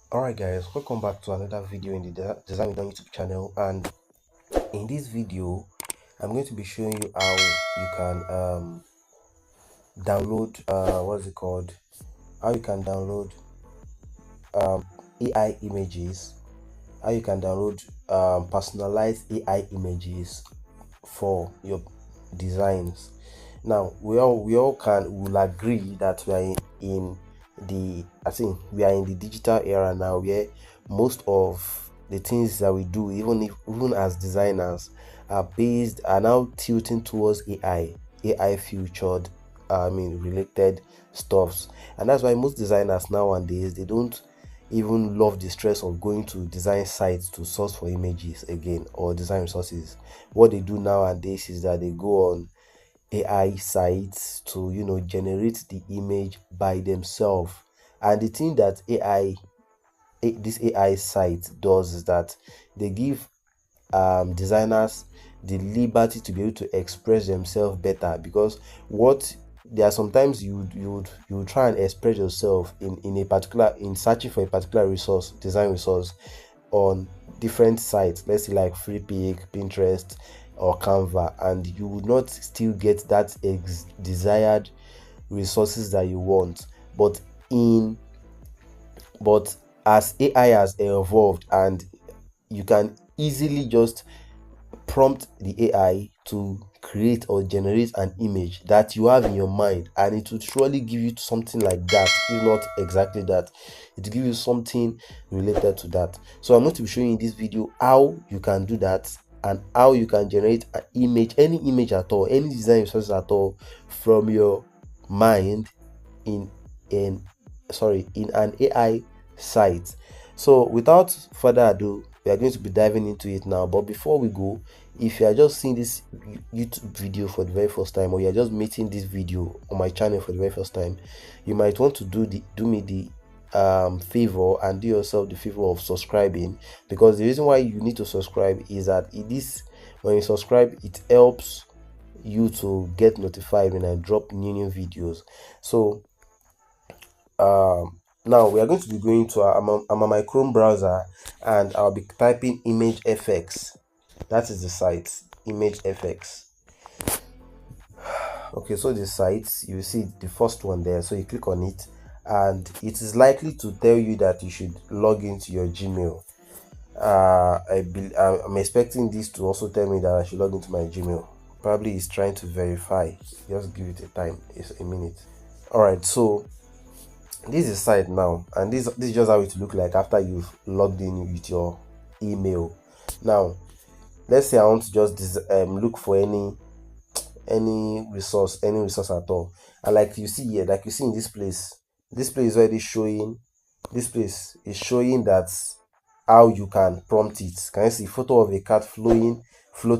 Alright guys, welcome back to another video in the Design with Don YouTube channel, and in this video I'm going to be showing you how you can download what's it called how you can download AI images, how you can download personalized AI images for your designs. Now will agree that we are in the I think we are in the digital era now, where most of the things that we do, even as designers, are now tilting towards AI featured, related stuffs. And that's why most designers nowadays, they don't even love the stress of going to design sites to source for images again, or design resources. What they do nowadays is that they go on AI sites to generate the image by themselves. And the thing that this AI site does is that they give designers the liberty to be able to express themselves better, because what there are sometimes you would try and express yourself in searching for a particular resource, design resource, on different sites, let's say like Freepik, Pinterest, or Canva, and you would not still get that desired resources that you want. But in but as AI has evolved, and you can easily just prompt the AI to create or generate an image that you have in your mind, and it would surely give you something like that, if not exactly that. It will give you something related to that. So I'm going to be showing you in this video how you can do that, and how you can generate an image, any image at all, any design resources at all, from your mind, in in in an AI site. So without further ado, we are going to be diving into it now. But before we go, if you are just seeing this YouTube video for the very first time, or you are just meeting this video on my channel for the very first time, you might want to do me the favor, and do yourself the favor of subscribing, because the reason why you need to subscribe is that when you subscribe, it helps you to get notified when I drop new videos. So now we are going to be going to I'm on my Chrome browser, and I'll be typing ImageFX. That is the site, ImageFX. Okay, so the site, you see the first one there, so you click on it, and it is likely to tell you that you should log into your Gmail. I'm expecting this to also tell me that I should log into my Gmail. Probably it's trying to verify. Just give it a time. It's a minute. All right, so this is site now, and this is just how it look like after you've logged in with your email. Now let's say I want to just look for any resource at all, and like you see here, like you see in this place is already showing. This place is showing that how you can prompt it. Can you see photo of a cat floating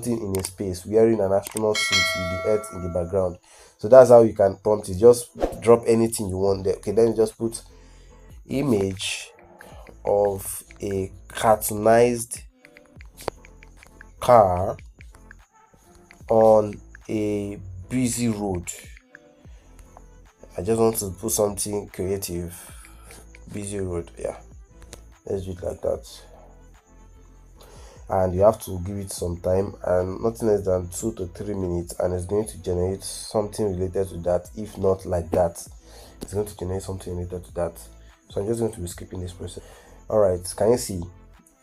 in a space, wearing an astronaut suit with the earth in the background? So that's how you can prompt it. Just drop anything you want there. Okay, then you just put image of a cartoonized car on a busy road. I just want to put something creative. Busy road, yeah. Let's do it like that. And you have to give it some time, and nothing less than 2 to 3 minutes, and it's going to generate something related to that. If not like that, it's going to generate something related to that. So I'm just going to be skipping this process. All right, can you see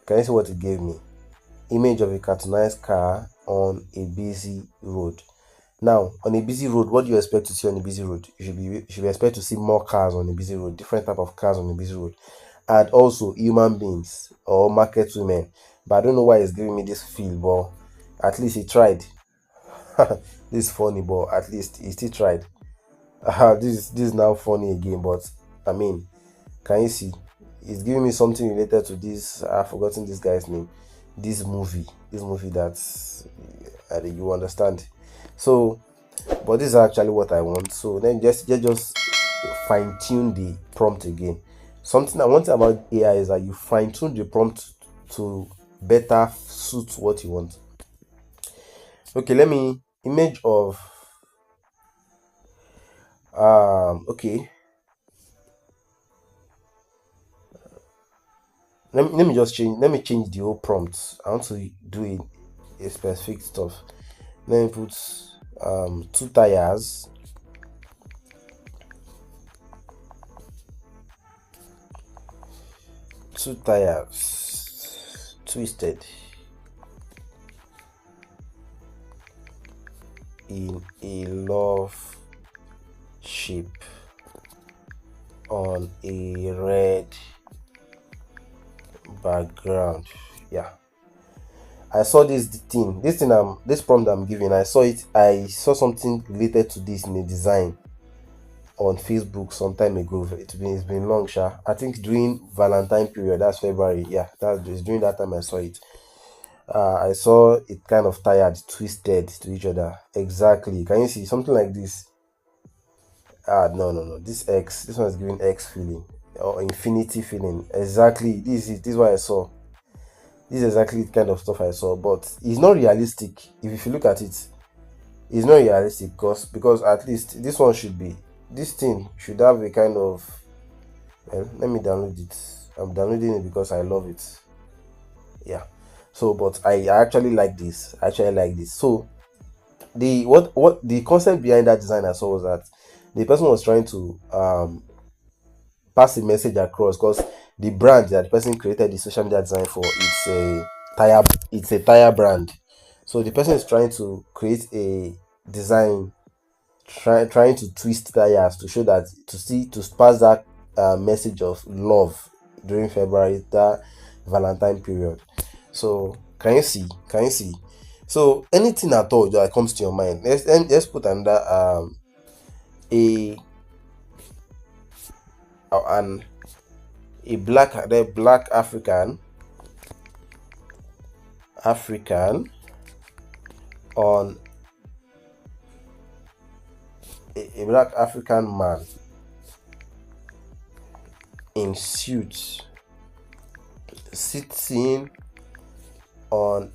what it gave me? Image of a cartoonized car on a busy road. Now, on a busy road, what do you expect to see on a busy road? You should be expect to see more cars on a busy road, different type of cars on a busy road, and also human beings or market women. But I don't know why it's giving me this feel, but at least he tried. This is funny, but at least he still tried. This is now funny again, but I mean, can you see? It's giving me something related to this. I've forgotten this guy's name. This movie that you understand. So, but this is actually what I want. So then just fine tune the prompt again. Something I want about AI is that you fine tune the prompt to better suit what you want. Okay, let me image of okay. let me just change, let me change the whole prompt. I want to do a specific stuff. Let me put two tires, twisted in a love shape on a red background. Yeah, I saw this prompt I'm giving. I saw something related to this in a design on Facebook some time ago. It's been long, sha. I think during Valentine period, that's February. Yeah, that's during that time I saw it. I saw it kind of tired, twisted to each other. Exactly. Can you see something like this? No. This one is giving X feeling or infinity feeling. Exactly. This is what I saw. This is exactly the kind of stuff I saw, but it's not realistic. If you look at it, it's not realistic because at least this thing should have a kind of, well, let me download it. I'm downloading it because I love it. Yeah. So, but I actually like this. So what the concept behind that design I saw was that the person was trying to pass a message across, because the brand that the person created the social media design for, it's a tire brand. So the person is trying to create a design, trying to twist tires to show that, to pass that message of love during February, that Valentine period. So can you see? So anything at all that comes to your mind, let's put another a an the black African on a black African man in suit sitting on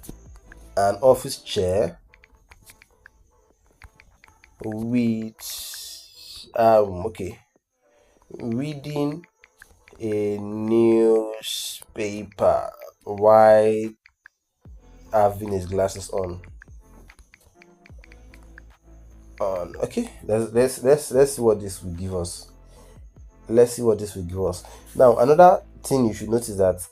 an office chair with reading a newspaper while having his glasses on. Okay, let's see what this will give us. Now, another thing you should notice that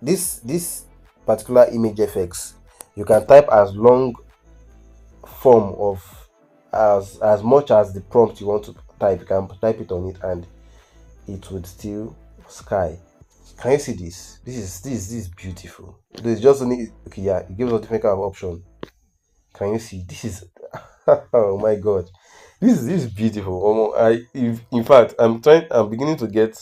this particular image effects, you can type as long form of as much as the prompt you want to type. You can type it on it and it would still sky. Can you see this? This is beautiful. There's just only, okay, yeah, it gives us different kind of option. Can you see? This is oh my god, this is beautiful. In fact, I'm beginning to get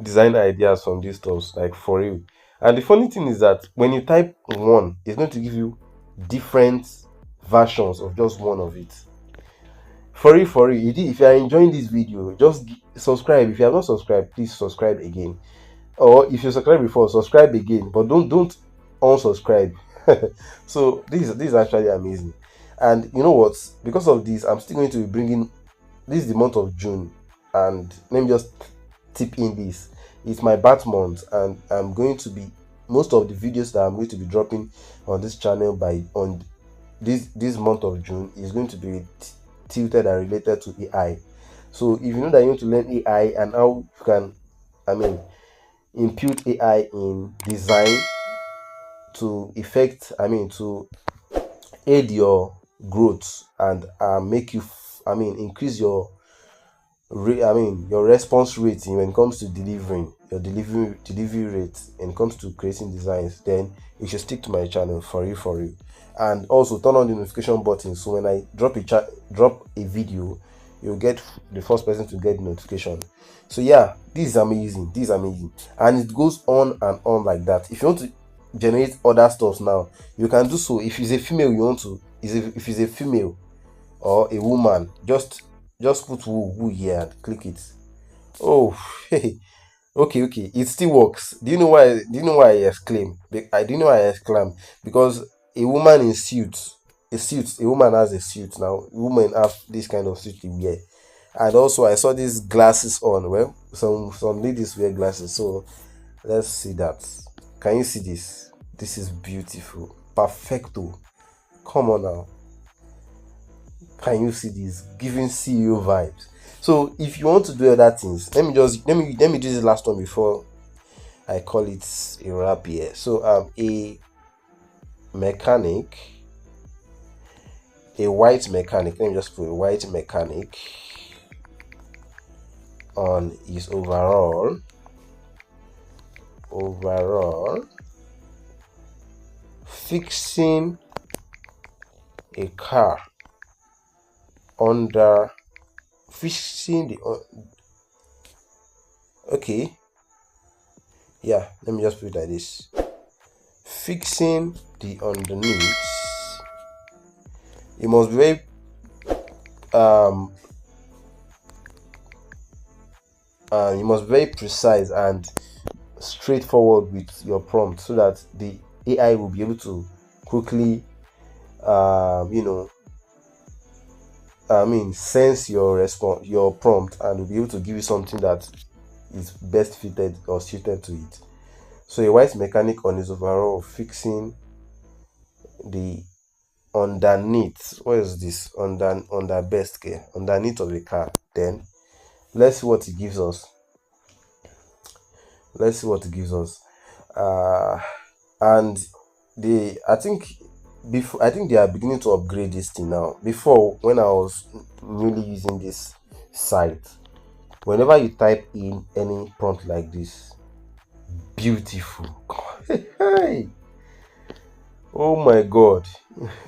design ideas from these stuffs, like for real. And the funny thing is that when you type one, it's going to give you different versions of just one of it. For real, for real. If you are enjoying this video, just subscribe. If you have not subscribed, please subscribe again. Or if you subscribed before, subscribe again. But don't unsubscribe. So this is actually amazing. And you know what? Because of this, I'm still going to be bringing. This is the month of June, and let me just tip in this. It's my birth month, and I'm going to be, most of the videos that I'm going to be dropping on this channel on this month of June is going to be tilted and related to AI. So if you know that you want to learn AI and how you can, impute AI in design to to aid your growth and make you increase your your response rate when it comes to delivering your delivery rate when it comes to creating designs, then you should stick to my channel for you. And also turn on the notification button, so when I drop a video, you'll get the first person to get the notification. So yeah, this is amazing, and it goes on and on like that. If you want to generate other stuff now, you can do so. If it's a female, if it's a female or a woman, just put woo here and click it. Oh, hey, okay, it still works. Do you know why? I exclaim? I do you know why I exclaim? Because a woman in a woman has a suit now. Women have this kind of suit they wear, and also I saw these glasses on. Well, some ladies wear glasses, so let's see that. Can you see this? This is beautiful. Perfecto. Come on now. Can you see this? Giving CEO vibes. So if you want to do other things, let me do this last one before I call it a wrap here. So a mechanic, a white mechanic. Let me just put a white mechanic on his overall fixing a car under fixing the okay, yeah, let me just put it like this: fixing the underneath. You must be very you must be very precise and straightforward with your prompt, so that the AI will be able to quickly sense your response, your prompt, and will be able to give you something that is best fitted or suited to it. So a white mechanic on his overall fixing the underneath. What is this? Under best care, underneath of the car. Then let's see what it gives us. And I think they are beginning to upgrade this thing now. Before, when I was newly using this site, whenever you type in any prompt like this, beautiful. Hey, oh my god.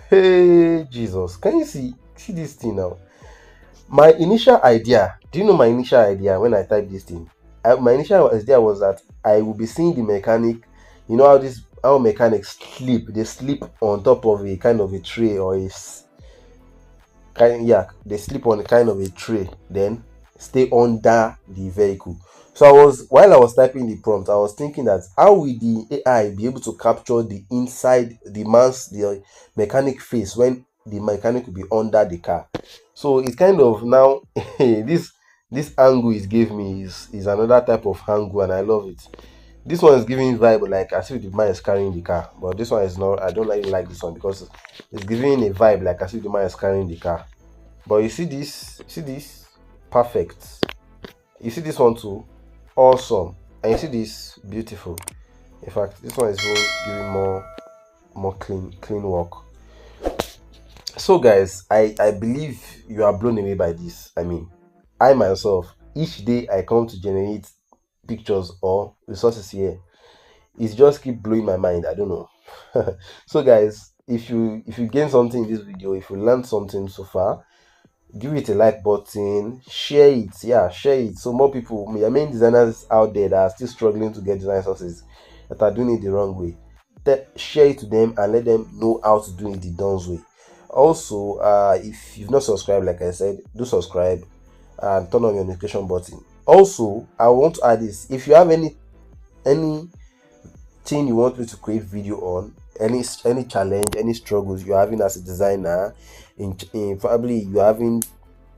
Hey Jesus, can you see this thing now? My initial idea, do you know my initial idea when I typed this thing? My initial idea was that I will be seeing the mechanic. You know how mechanics sleep? They sleep on top of a kind of a tray, or they sleep on a kind of a tray, then stay under the vehicle. So while I was typing the prompt, I was thinking that how will the AI be able to capture the inside the mechanic face when the mechanic will be under the car? So it's kind of now this angle it gave me is another type of angle, and I love it. This one is giving vibe like as if the man is carrying the car, but this one is not. I don't really like this one because it's giving a vibe like as if the man is carrying the car. But you see this, perfect. You see this one too, awesome. And you see this, beautiful. In fact, this one is even giving more clean work. So guys, I believe you are blown away by this. I mean, I myself, each day I come to generate pictures or resources here, it's just keep blowing my mind. I don't know. So guys, if you gain something in this video, if you learned something so far, give it a like button, share it so more people, I mean designers out there that are still struggling to get design sources, that are doing it the wrong way, share it to them and let them know how to do it the Don's way. Also, if you've not subscribed, like I said, do subscribe and turn on your notification button. Also, I want to add this: if you have anything you want me to create video on, any challenge, any struggles you're having as a designer, in probably you're having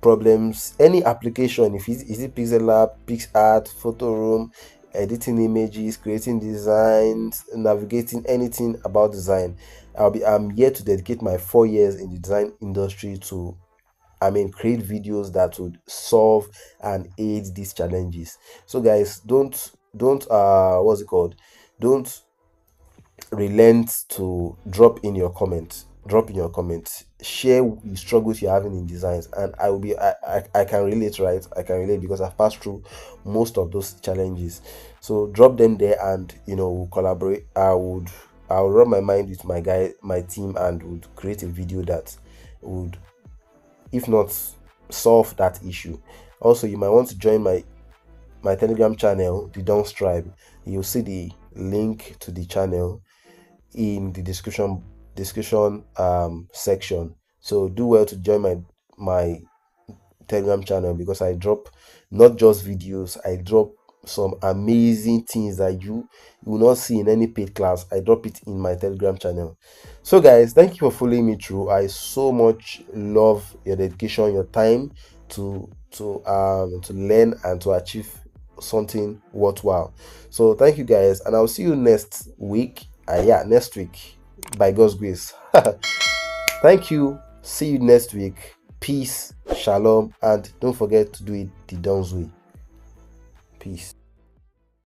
problems, any application, is it Pixel Lab, PixArt, Photoroom, editing images, creating designs, navigating anything about design, I'm here to dedicate my 4 years in the design industry to create videos that would solve and aid these challenges. So guys, don't don't relent to drop in your comments, share the struggles you're having in designs, and I can relate, right? I can relate because I've passed through most of those challenges. So drop them there, and we'll collaborate. I'll rub my mind with my team, and would create a video that would, if not solve that issue. Also, you might want to join my Telegram channel, the Don's Tribe. You'll see the link to the channel in the description section. So do well to join my Telegram channel, because I drop not just videos, I drop some amazing things that you will not see in any paid class. I drop it in my Telegram channel. So guys, thank you for following me through. I so much love your dedication, your time to learn and to achieve something worthwhile. So thank you guys, and I'll see you next week. Yeah, next week by God's grace. Thank you. See you next week. Peace, shalom, and don't forget to do it the Don's way. Peace.